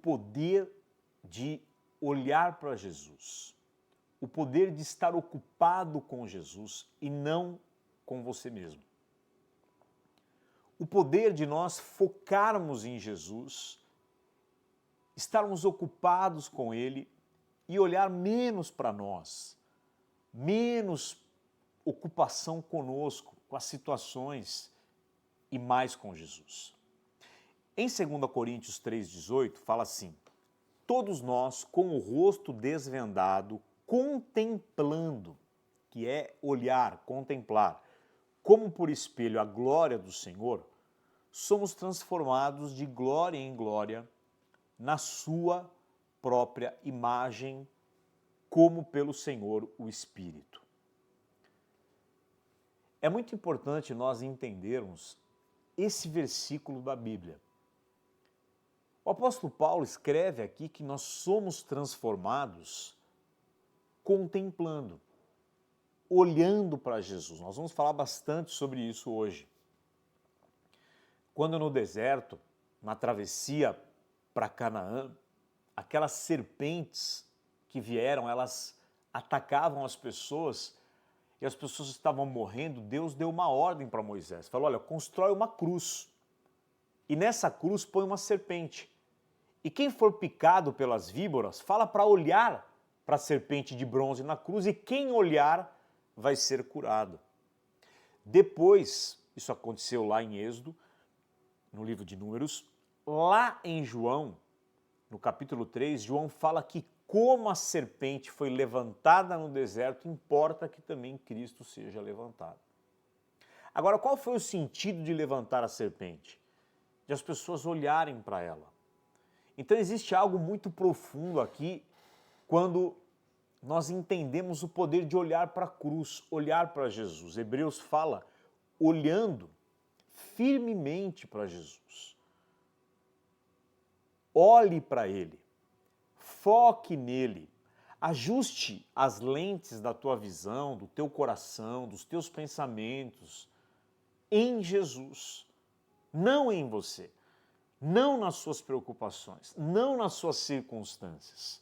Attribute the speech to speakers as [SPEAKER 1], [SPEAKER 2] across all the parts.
[SPEAKER 1] poder de olhar para Jesus, o poder de estar ocupado com Jesus e não com você mesmo. O poder de nós focarmos em Jesus, estarmos ocupados com Ele e olhar menos para nós, menos ocupação conosco, com as situações e mais com Jesus. Em 2 Coríntios 3,18 fala assim: todos nós com o rosto desvendado, contemplando, que é olhar, contemplar, como por espelho a glória do Senhor, somos transformados de glória em glória na sua própria imagem, como pelo Senhor o Espírito. É muito importante nós entendermos esse versículo da Bíblia. O apóstolo Paulo escreve aqui que nós somos transformados contemplando, olhando para Jesus. Nós vamos falar bastante sobre isso hoje. Quando no deserto, na travessia para Canaã, aquelas serpentes que vieram, elas atacavam as pessoas e as pessoas estavam morrendo. Deus deu uma ordem para Moisés, falou: olha, constrói uma cruz e nessa cruz põe uma serpente. E quem for picado pelas víboras, fala para olhar para a serpente de bronze na cruz, e quem olhar vai ser curado. Depois, isso aconteceu lá em Êxodo, no livro de Números. Lá em João, no capítulo 3, João fala que como a serpente foi levantada no deserto, importa que também Cristo seja levantado. Agora, qual foi o sentido de levantar a serpente? De as pessoas olharem para ela. Então existe algo muito profundo aqui quando nós entendemos o poder de olhar para a cruz, olhar para Jesus. Hebreus fala olhando firmemente para Jesus. Olhe para Ele, foque nele, ajuste as lentes da tua visão, do teu coração, dos teus pensamentos em Jesus, não em você, não nas suas preocupações, não nas suas circunstâncias.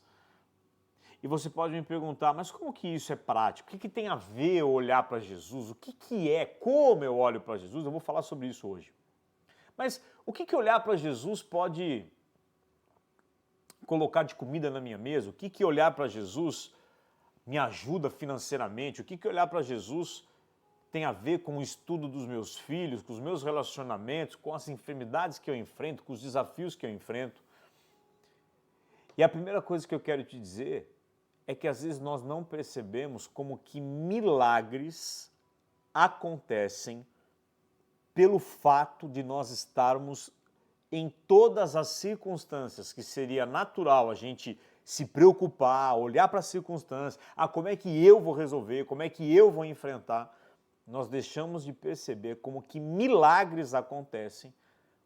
[SPEAKER 1] E você pode me perguntar, mas como que isso é prático? O que tem a ver olhar para Jesus? O que é? Como eu olho para Jesus? Eu vou falar sobre isso hoje. Mas o que olhar para Jesus pode colocar de comida na minha mesa? O que olhar para Jesus me ajuda financeiramente? O que olhar para Jesus tem a ver com o estudo dos meus filhos, com os meus relacionamentos, com as enfermidades que eu enfrento, com os desafios que eu enfrento? E a primeira coisa que eu quero te dizer é que às vezes nós não percebemos como que milagres acontecem pelo fato de nós estarmos em todas as circunstâncias que seria natural a gente se preocupar, olhar para as circunstâncias, como é que eu vou resolver, como é que eu vou enfrentar. Nós deixamos de perceber como que milagres acontecem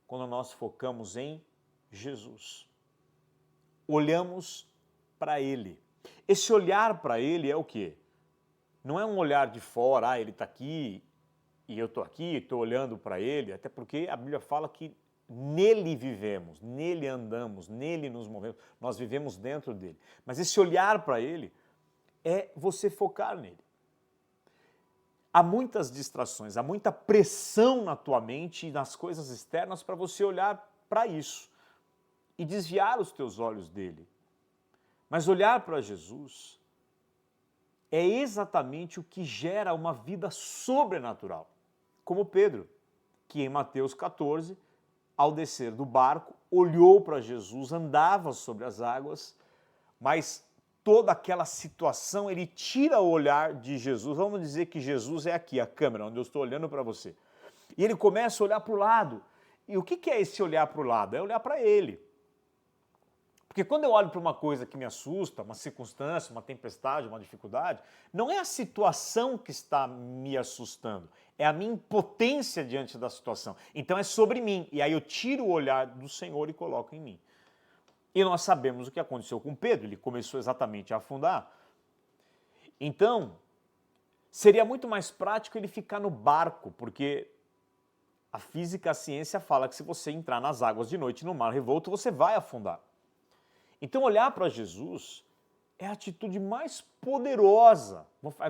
[SPEAKER 1] quando nós focamos em Jesus. Olhamos para Ele. Esse olhar para Ele é o quê? Não é um olhar de fora, Ele está aqui e eu estou aqui, estou olhando para Ele, até porque a Bíblia fala que nele vivemos, nele andamos, nele nos movemos, nós vivemos dentro dele. Mas esse olhar para Ele é você focar nele. Há muitas distrações, há muita pressão na tua mente e nas coisas externas para você olhar para isso e desviar os teus olhos dele. Mas olhar para Jesus é exatamente o que gera uma vida sobrenatural. Como Pedro, que em Mateus 14, ao descer do barco, olhou para Jesus, andava sobre as águas, mas toda aquela situação, ele tira o olhar de Jesus. Vamos dizer que Jesus é aqui, a câmera, onde eu estou olhando para você. E ele começa a olhar para o lado. E o que é esse olhar para o lado? É olhar para ele. Porque quando eu olho para uma coisa que me assusta, uma circunstância, uma tempestade, uma dificuldade, não é a situação que está me assustando, é a minha impotência diante da situação. Então é sobre mim, e aí eu tiro o olhar do Senhor e coloco em mim. E nós sabemos o que aconteceu com Pedro, ele começou exatamente a afundar. Então, seria muito mais prático ele ficar no barco, porque a física, a ciência fala que se você entrar nas águas de noite no mar revolto, você vai afundar. Então, olhar para Jesus é a atitude mais poderosa.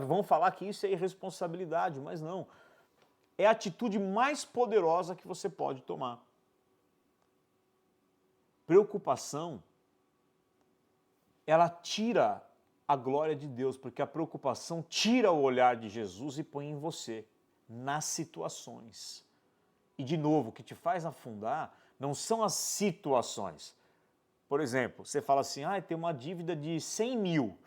[SPEAKER 1] Vamos falar que isso é irresponsabilidade, mas não. É a atitude mais poderosa que você pode tomar. Preocupação, ela tira a glória de Deus, porque a preocupação tira o olhar de Jesus e põe em você, nas situações. E, de novo, o que te faz afundar não são as situações. Por exemplo, você fala assim, tem uma dívida de 100 mil.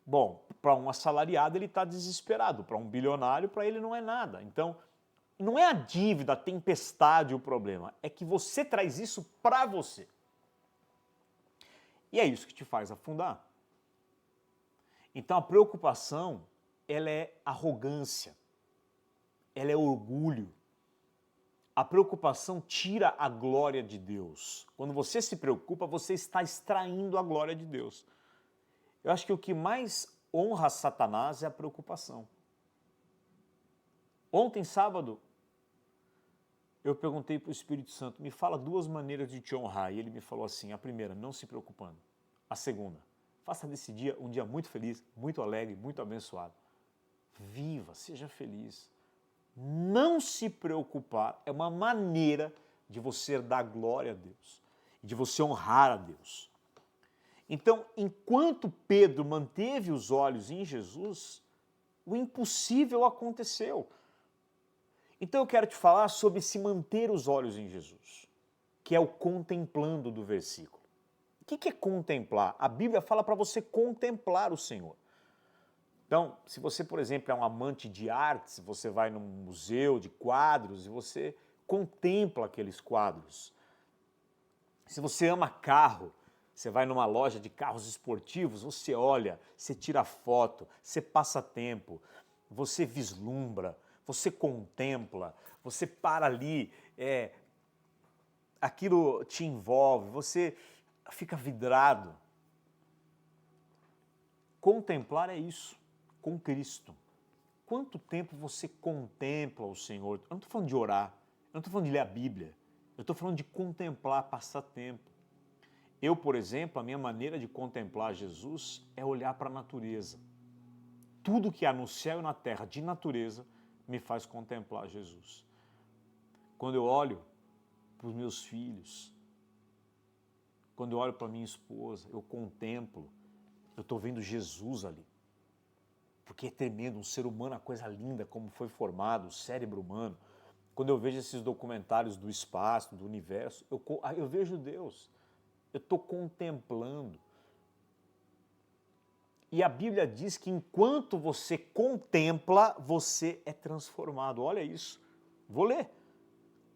[SPEAKER 1] Bom, para um assalariado ele está desesperado, para um bilionário, para ele não é nada. Então, não é a dívida, a tempestade o problema, é que você traz isso para você. E é isso que te faz afundar. Então a preocupação, ela é arrogância, ela é orgulho. A preocupação tira a glória de Deus. Quando você se preocupa, você está extraindo a glória de Deus. Eu acho que o que mais honra Satanás é a preocupação. Ontem, sábado, eu perguntei para o Espírito Santo, me fala 2 maneiras de te honrar. E ele me falou assim, a primeira, não se preocupando. A segunda, faça desse dia um dia muito feliz, muito alegre, muito abençoado. Viva, seja feliz. Não se preocupar é uma maneira de você dar glória a Deus, de você honrar a Deus. Então, enquanto Pedro manteve os olhos em Jesus, o impossível aconteceu. Então eu quero te falar sobre se manter os olhos em Jesus, que é o contemplando do versículo. O que é contemplar? A Bíblia fala para você contemplar o Senhor. Então, se você, por exemplo, é um amante de artes, você vai num museu de quadros e você contempla aqueles quadros. Se você ama carro, você vai numa loja de carros esportivos, você olha, você tira foto, você passa tempo, você vislumbra, você contempla, você para ali, aquilo te envolve, você fica vidrado. Contemplar é isso, com Cristo. Quanto tempo você contempla o Senhor? Eu não estou falando de orar, eu não estou falando de ler a Bíblia, eu estou falando de contemplar, passar tempo. Eu, por exemplo, a minha maneira de contemplar Jesus é olhar para a natureza. Tudo que há no céu e na terra de natureza me faz contemplar Jesus. Quando eu olho para os meus filhos, quando eu olho para minha esposa, eu contemplo, eu estou vendo Jesus ali. Porque é tremendo, um ser humano, a coisa linda como foi formado, o cérebro humano. Quando eu vejo esses documentários do espaço, do universo, eu vejo Deus. Eu estou contemplando. E a Bíblia diz que enquanto você contempla, você é transformado. Olha isso. Vou ler.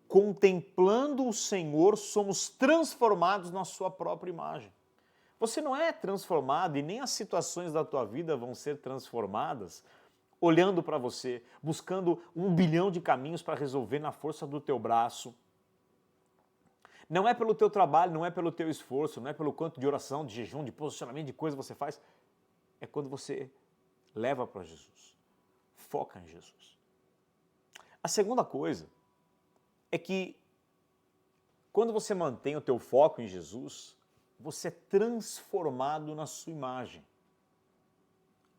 [SPEAKER 1] Contemplando o Senhor, somos transformados na sua própria imagem. Você não é transformado e nem as situações da tua vida vão ser transformadas olhando para você, buscando 1 bilhão de caminhos para resolver na força do teu braço. Não é pelo teu trabalho, não é pelo teu esforço, não é pelo quanto de oração, de jejum, de posicionamento, de coisa você faz. É quando você leva para Jesus, foca em Jesus. A segunda coisa é que quando você mantém o teu foco em Jesus, você é transformado na sua imagem.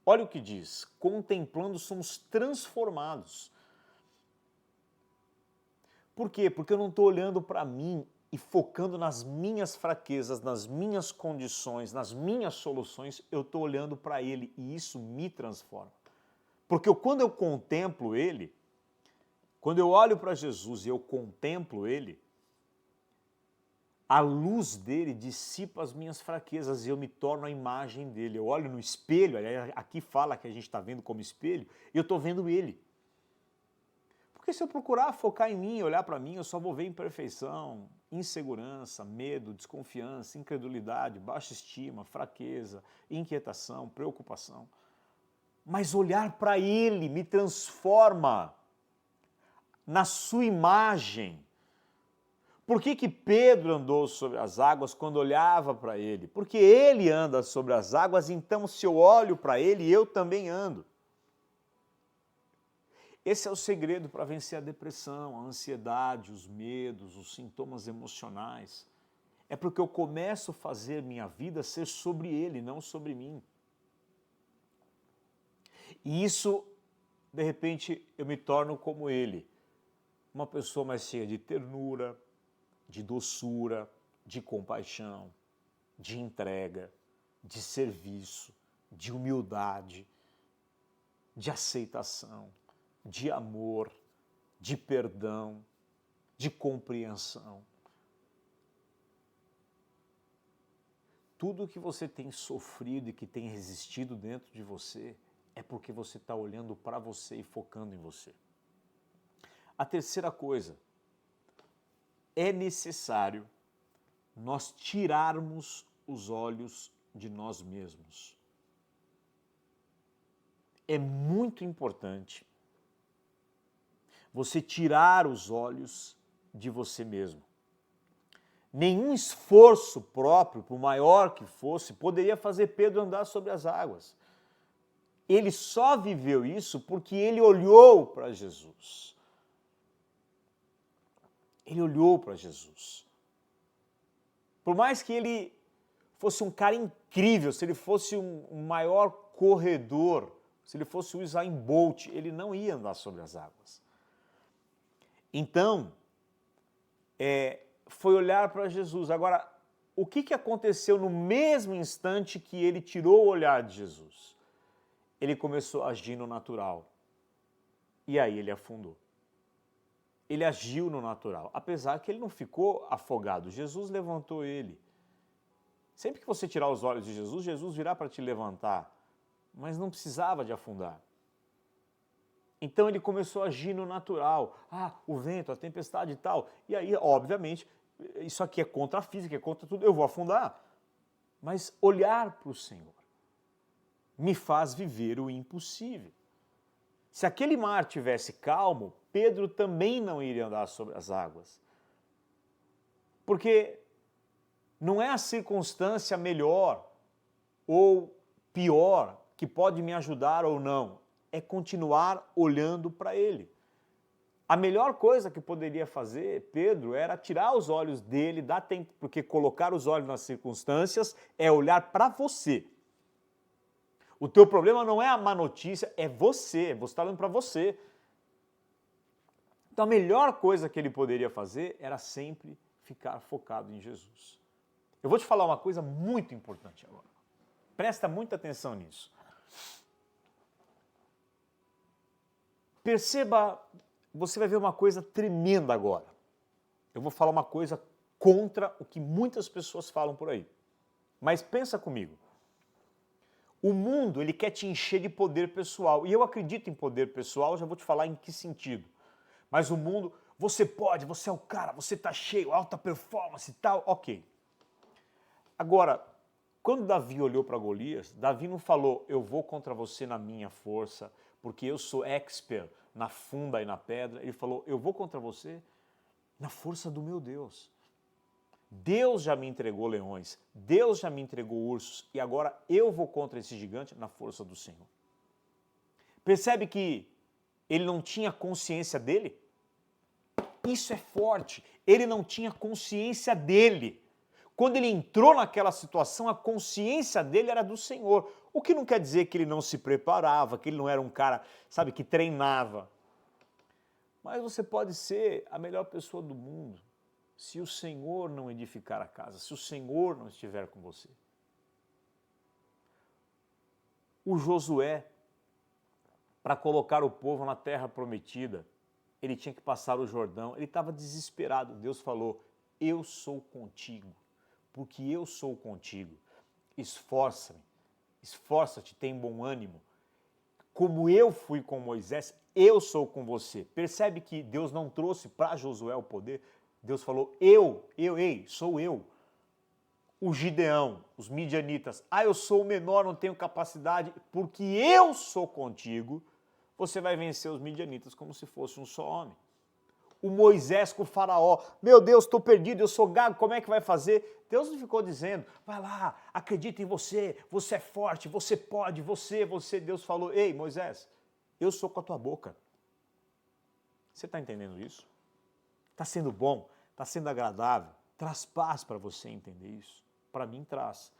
[SPEAKER 1] Olha o que diz, contemplando somos transformados. Por quê? Porque eu não estou olhando para mim e focando nas minhas fraquezas, nas minhas condições, nas minhas soluções, eu estou olhando para Ele e isso me transforma. Porque quando eu contemplo Ele, quando eu olho para Jesus e eu contemplo Ele, a luz dele dissipa as minhas fraquezas e eu me torno a imagem dele. Eu olho no espelho, aqui fala que a gente está vendo como espelho, e eu estou vendo ele. Porque se eu procurar focar em mim, olhar para mim, eu só vou ver imperfeição, insegurança, medo, desconfiança, incredulidade, baixa estima, fraqueza, inquietação, preocupação. Mas olhar para ele me transforma na sua imagem. Por que Pedro andou sobre as águas quando olhava para ele? Porque ele anda sobre as águas, então se eu olho para ele, eu também ando. Esse é o segredo para vencer a depressão, a ansiedade, os medos, os sintomas emocionais. É porque eu começo a fazer minha vida ser sobre Ele, não sobre mim. E isso, de repente, eu me torno como Ele. Uma pessoa mais cheia de ternura, de doçura, de compaixão, de entrega, de serviço, de humildade, de aceitação, de amor, de perdão, de compreensão. Tudo que você tem sofrido e que tem resistido dentro de você é porque você está olhando para você e focando em você. A terceira coisa, é necessário nós tirarmos os olhos de nós mesmos. É muito importante você tirar os olhos de você mesmo. Nenhum esforço próprio, por maior que fosse, poderia fazer Pedro andar sobre as águas. Ele só viveu isso porque ele olhou para Jesus. Ele olhou para Jesus. Por mais que ele fosse um cara incrível, se ele fosse um maior corredor, se ele fosse o Usain Bolt, ele não ia andar sobre as águas. Então, foi olhar para Jesus. Agora, o que aconteceu no mesmo instante que ele tirou o olhar de Jesus? Ele começou a agir no natural. E aí ele afundou. Ele agiu no natural, apesar que ele não ficou afogado. Jesus levantou ele. Sempre que você tirar os olhos de Jesus, Jesus virá para te levantar, mas não precisava de afundar. Então ele começou a agir no natural. O vento, a tempestade e tal. E aí, obviamente, isso aqui é contra a física, é contra tudo, eu vou afundar. Mas olhar para o Senhor me faz viver o impossível. Se aquele mar tivesse calmo, Pedro também não iria andar sobre as águas. Porque não é a circunstância melhor ou pior que pode me ajudar ou não. É continuar olhando para Ele. A melhor coisa que poderia fazer Pedro era tirar os olhos dele, dar tempo, porque colocar os olhos nas circunstâncias é olhar para você. O teu problema não é a má notícia, é você está olhando para você. Então a melhor coisa que ele poderia fazer era sempre ficar focado em Jesus. Eu vou te falar uma coisa muito importante agora. Presta muita atenção nisso. Perceba, você vai ver uma coisa tremenda agora. Eu vou falar uma coisa contra o que muitas pessoas falam por aí. Mas pensa comigo. O mundo, ele quer te encher de poder pessoal. E eu acredito em poder pessoal, já vou te falar em que sentido. Mas o mundo, você pode, você é o cara, você tá cheio, alta performance e tal, ok. Agora, quando Davi olhou para Golias, Davi não falou, eu vou contra você na minha força, porque eu sou expert na funda e na pedra. Ele falou, eu vou contra você na força do meu Deus. Deus já me entregou leões, Deus já me entregou ursos, e agora eu vou contra esse gigante na força do Senhor. Percebe que ele não tinha consciência dele? Isso é forte, ele não tinha consciência dele. Quando ele entrou naquela situação, a consciência dele era do Senhor. O que não quer dizer que ele não se preparava, que ele não era um cara, sabe, que treinava. Mas você pode ser a melhor pessoa do mundo, se o Senhor não edificar a casa, se o Senhor não estiver com você. O Josué, para colocar o povo na terra prometida, ele tinha que passar o Jordão, ele estava desesperado. Deus falou, eu sou contigo, porque eu sou contigo. Esforça-me, esforça-te, tem bom ânimo. Como eu fui com Moisés, eu sou com você. Percebe que Deus não trouxe para Josué o poder? Deus falou, sou eu. O Gideão, os midianitas, eu sou o menor, não tenho capacidade, porque eu sou contigo, você vai vencer os midianitas como se fosse um só homem. O Moisés com o faraó, meu Deus, estou perdido, eu sou gago, como é que vai fazer? Deus não ficou dizendo, vai lá, acredita em você, você é forte, você pode, você. Deus falou, ei Moisés, eu sou com a tua boca. Você está entendendo isso? Está sendo bom? Está sendo agradável? Traz paz para você entender isso? Para mim traz.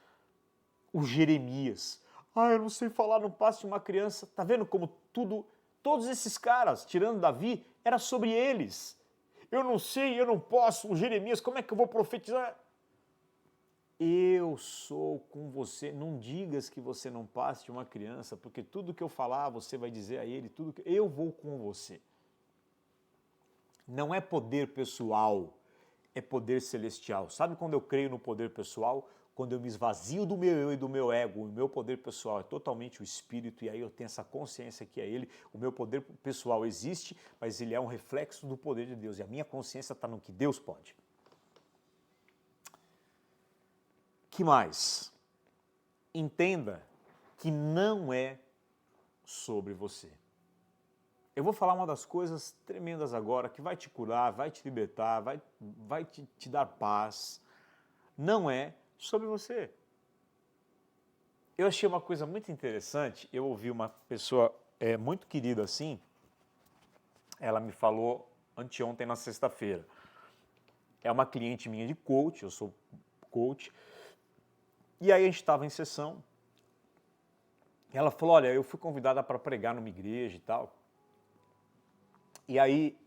[SPEAKER 1] O Jeremias. Eu não sei falar no passo de uma criança. Tá vendo como todos esses caras, tirando Davi, era sobre eles. Eu não sei, eu não posso. O Jeremias, como é que eu vou profetizar? Eu sou com você. Não digas que você não passe de uma criança, porque tudo que eu falar, você vai dizer a ele, eu vou com você. Não é poder pessoal, é poder celestial. Sabe quando eu creio no poder pessoal? Quando eu me esvazio do meu eu e do meu ego, o meu poder pessoal é totalmente o espírito, e aí eu tenho essa consciência que é ele. O meu poder pessoal existe, mas ele é um reflexo do poder de Deus, e a minha consciência está no que Deus pode. Que mais? Entenda que não é sobre você. Eu vou falar uma das coisas tremendas agora, que vai te curar, vai te libertar, vai te dar paz. Não é sobre você. Eu achei uma coisa muito interessante, eu ouvi uma pessoa muito querida assim, ela me falou anteontem na sexta-feira. É uma cliente minha de coach, eu sou coach, e aí a gente estava em sessão, e ela falou, olha, eu fui convidada para pregar numa igreja e tal, e aí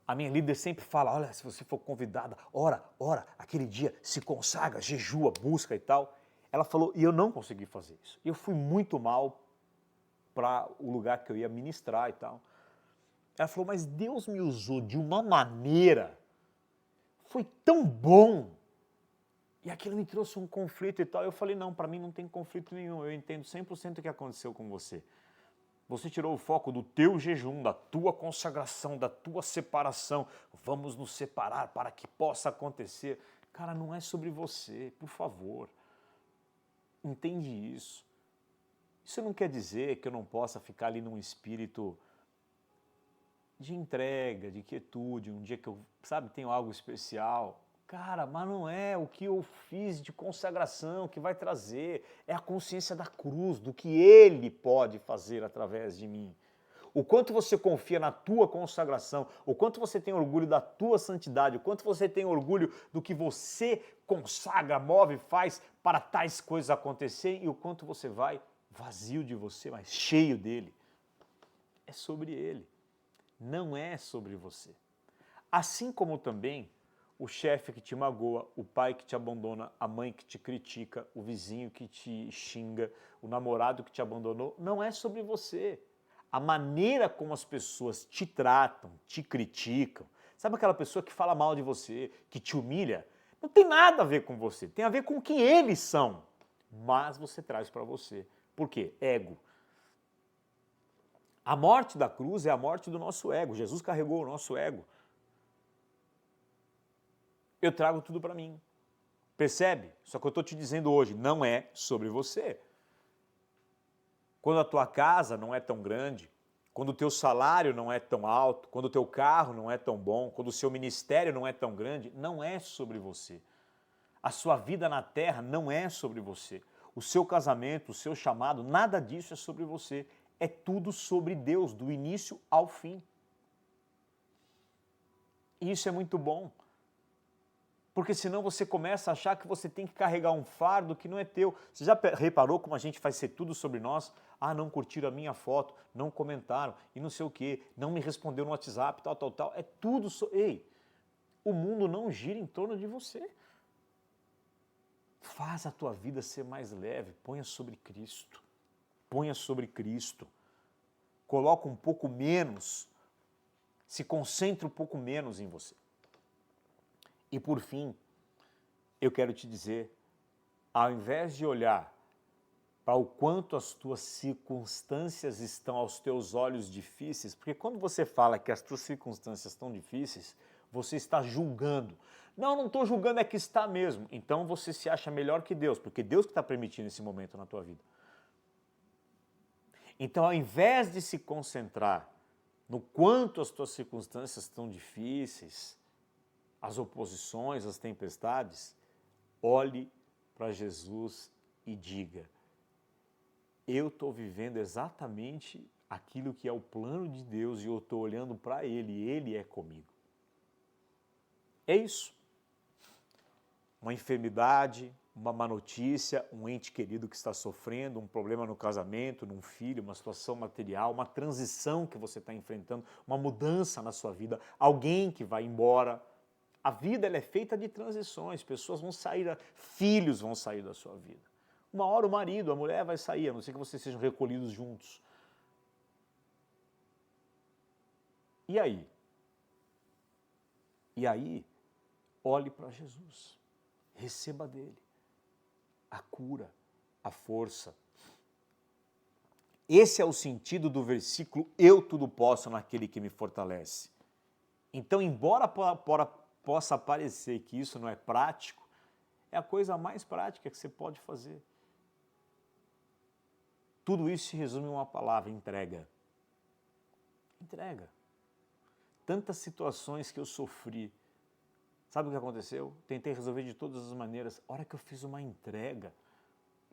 [SPEAKER 1] a minha líder sempre fala, olha, se você for convidada, ora, aquele dia, se consagra, jejua, busca e tal. Ela falou, e eu não consegui fazer isso. Eu fui muito mal para o lugar que eu ia ministrar e tal. Ela falou, mas Deus me usou de uma maneira, foi tão bom. E aquilo me trouxe um conflito e tal. Eu falei, não, para mim não tem conflito nenhum, eu entendo 100% o que aconteceu com você. Você tirou o foco do teu jejum, da tua consagração, da tua separação. Vamos nos separar para que possa acontecer. Cara, não é sobre você, por favor. Entende isso. Isso não quer dizer que eu não possa ficar ali num espírito de entrega, de quietude, um dia que eu, tenho algo especial. Cara, mas não é o que eu fiz de consagração que vai trazer, é a consciência da cruz, do que Ele pode fazer através de mim. O quanto você confia na tua consagração, o quanto você tem orgulho da tua santidade, o quanto você tem orgulho do que você consagra, move, faz para tais coisas acontecerem, e o quanto você vai vazio de você, mas cheio dele. É sobre Ele, não é sobre você. Assim como também o chefe que te magoa, o pai que te abandona, a mãe que te critica, o vizinho que te xinga, o namorado que te abandonou, não é sobre você. A maneira como as pessoas te tratam, te criticam, sabe aquela pessoa que fala mal de você, que te humilha? Não tem nada a ver com você, tem a ver com quem eles são, mas você traz para você. Por quê? Ego. A morte da cruz é a morte do nosso ego, Jesus carregou o nosso ego. Eu trago tudo para mim. Percebe? Só que eu estou te dizendo hoje, não é sobre você. Quando a tua casa não é tão grande, quando o teu salário não é tão alto, quando o teu carro não é tão bom, quando o seu ministério não é tão grande, não é sobre você. A sua vida na terra não é sobre você. O seu casamento, o seu chamado, nada disso é sobre você. É tudo sobre Deus, do início ao fim. E isso é muito bom. Porque senão você começa a achar que você tem que carregar um fardo que não é teu. Você já reparou como a gente faz ser tudo sobre nós? Não curtiram a minha foto, não comentaram, e não sei o quê, não me respondeu no WhatsApp, tal. É tudo Ei, o mundo não gira em torno de você. Faz a tua vida ser mais leve, ponha sobre Cristo. Ponha sobre Cristo. Coloca um pouco menos, se concentre um pouco menos em você. E por fim, eu quero te dizer, ao invés de olhar para o quanto as tuas circunstâncias estão aos teus olhos difíceis, porque quando você fala que as tuas circunstâncias estão difíceis, você está julgando. Não estou julgando, é que está mesmo. Então você se acha melhor que Deus, porque Deus que está permitindo esse momento na tua vida. Então, ao invés de se concentrar no quanto as tuas circunstâncias estão difíceis, as oposições, as tempestades, olhe para Jesus e diga, eu estou vivendo exatamente aquilo que é o plano de Deus e eu estou olhando para Ele e Ele é comigo. É isso. uma enfermidade, uma má notícia, um ente querido que está sofrendo, um problema no casamento, num filho, uma situação material, uma transição que você está enfrentando, uma mudança na sua vida, alguém que vai embora. A vida ela é feita de transições, pessoas vão sair, filhos vão sair da sua vida. Uma hora o marido, a mulher vai sair, a não ser que vocês sejam recolhidos juntos. E aí? E aí, olhe para Jesus, receba dele a cura, a força. Esse é o sentido do versículo eu tudo posso naquele que me fortalece. Então, embora possa parecer que isso não é prático, é a coisa mais prática que você pode fazer. Tudo isso se resume em uma palavra, entrega. Entrega. Tantas situações que eu sofri. Sabe o que aconteceu? Tentei resolver de todas as maneiras. A hora que eu fiz uma entrega,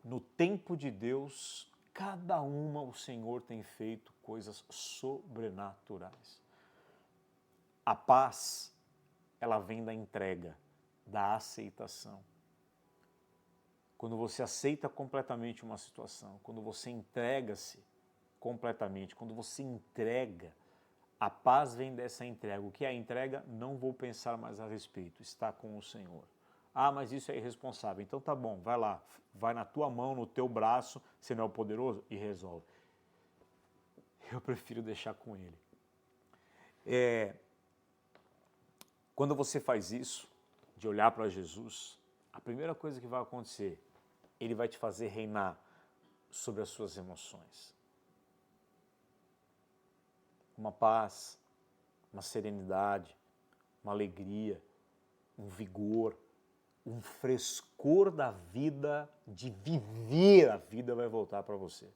[SPEAKER 1] no tempo de Deus, cada uma o Senhor tem feito coisas sobrenaturais. A paz, ela vem da entrega, da aceitação. Quando você aceita completamente uma situação, quando você entrega-se completamente, quando você entrega, a paz vem dessa entrega. O que é a entrega? Não vou pensar mais a respeito, está com o Senhor. Ah, mas isso é irresponsável. Então tá bom, vai lá, vai na tua mão, no teu braço, você não é o poderoso? E resolve. Eu prefiro deixar com Ele. Quando você faz isso, de olhar para Jesus, a primeira coisa que vai acontecer, Ele vai te fazer reinar sobre as suas emoções. Uma paz, uma serenidade, uma alegria, um vigor, um frescor da vida, de viver a vida vai voltar para você.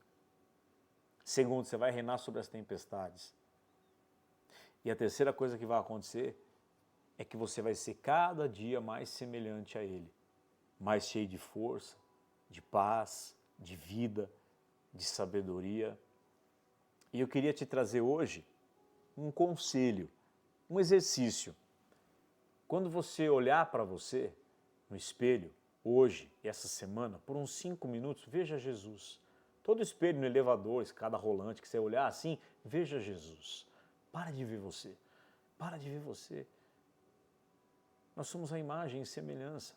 [SPEAKER 1] Segundo, você vai reinar sobre as tempestades. E a terceira coisa que vai acontecer é que você vai ser cada dia mais semelhante a Ele, mais cheio de força, de paz, de vida, de sabedoria. E eu queria te trazer hoje um conselho, um exercício. Quando você olhar para você no espelho, hoje, essa semana, por uns 5 minutos, veja Jesus. Todo espelho no elevador, escada rolante, que você olhar assim, veja Jesus. Para de ver você. Para de ver você. Nós somos a imagem e semelhança.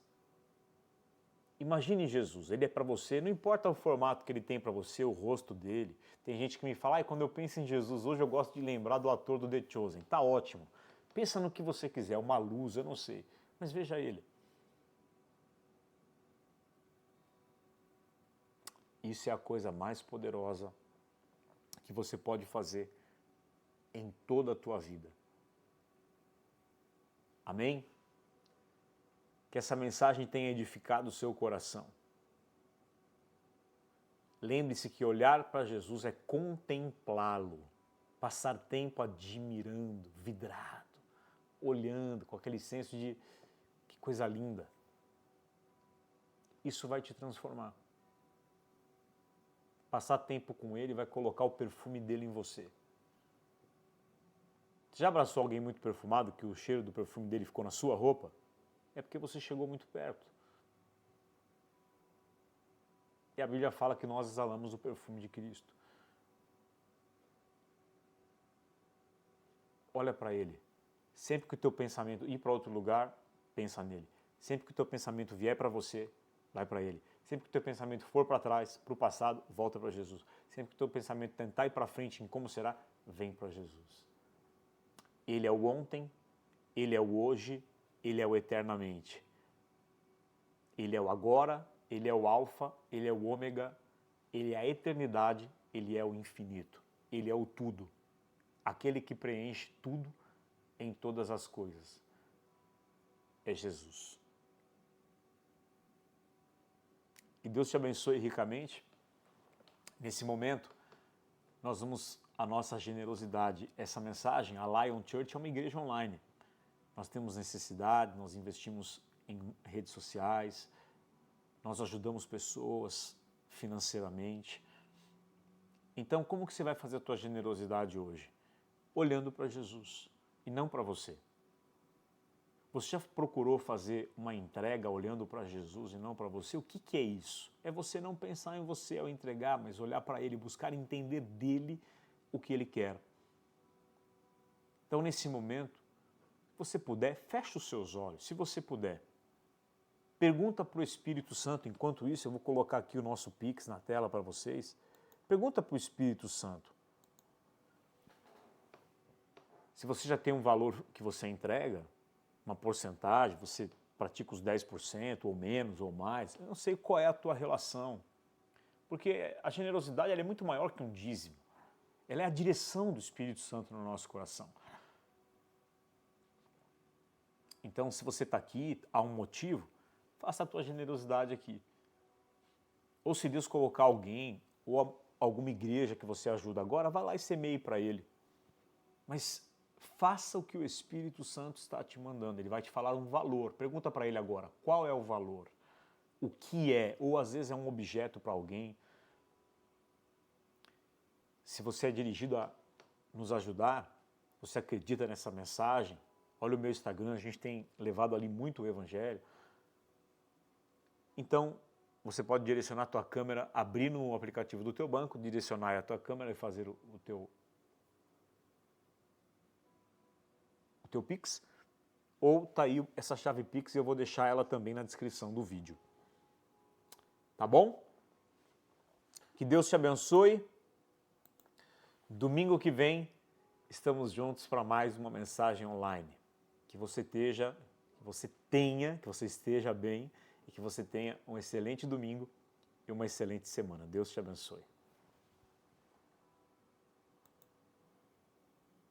[SPEAKER 1] Imagine Jesus, ele é para você, não importa o formato que ele tem para você, o rosto dele. Tem gente que me fala, quando eu penso em Jesus hoje eu gosto de lembrar do ator do The Chosen. Tá ótimo. Pensa no que você quiser, uma luz, eu não sei. Mas veja ele. Isso é a coisa mais poderosa que você pode fazer em toda a tua vida. Amém? Que essa mensagem tenha edificado o seu coração. Lembre-se que olhar para Jesus é contemplá-lo, passar tempo admirando, vidrado, olhando com aquele senso de que coisa linda. Isso vai te transformar. Passar tempo com Ele vai colocar o perfume dele em você. Você já abraçou alguém muito perfumado que o cheiro do perfume dele ficou na sua roupa? É porque você chegou muito perto. E a Bíblia fala que nós exalamos o perfume de Cristo. Olha para Ele. Sempre que o teu pensamento ir para outro lugar, pensa nele. Sempre que o teu pensamento vier para você, vai para Ele. Sempre que o teu pensamento for para trás, para o passado, volta para Jesus. Sempre que o teu pensamento tentar ir para frente em como será, vem para Jesus. Ele é o ontem, Ele é o hoje, Ele é o eternamente. Ele é o agora, Ele é o alfa, Ele é o ômega, Ele é a eternidade, Ele é o infinito. Ele é o tudo. Aquele que preenche tudo em todas as coisas. É Jesus. Que Deus te abençoe ricamente. Nesse momento, nós vamos à nossa generosidade. Essa mensagem, a Lion Church é uma igreja online. Nós temos necessidade, nós investimos em redes sociais, nós ajudamos pessoas financeiramente. Então, como que você vai fazer a tua generosidade hoje? Olhando para Jesus e não para você. Você já procurou fazer uma entrega olhando para Jesus e não para você? O que é isso? É você não pensar em você ao entregar, mas olhar para Ele, buscar entender dele o que Ele quer. Então, nesse momento, se você puder, feche os seus olhos, se você puder. Pergunta para o Espírito Santo, enquanto isso eu vou colocar aqui o nosso Pix na tela para vocês. Pergunta para o Espírito Santo. Se você já tem um valor que você entrega, uma porcentagem, você pratica os 10% ou menos ou mais, eu não sei qual é a tua relação. Porque a generosidade ela é muito maior que um dízimo. Ela é a direção do Espírito Santo no nosso coração. Então, se você está aqui, há um motivo, faça a tua generosidade aqui. Ou se Deus colocar alguém, ou alguma igreja que você ajuda agora, vá lá e semeie para ele. Mas faça o que o Espírito Santo está te mandando. Ele vai te falar um valor. Pergunta para ele agora, qual é o valor? O que é? Ou às vezes é um objeto para alguém. Se você é dirigido a nos ajudar, você acredita nessa mensagem, olha o meu Instagram, a gente tem levado ali muito o Evangelho. Então, você pode direcionar a tua câmera, abrir no aplicativo do teu banco, direcionar a tua câmera e fazer o teu Pix, ou tá aí essa chave Pix e eu vou deixar ela também na descrição do vídeo. Tá bom? Que Deus te abençoe. Domingo que vem estamos juntos para mais uma mensagem online. Que você esteja bem e que você tenha um excelente domingo e uma excelente semana. Deus te abençoe.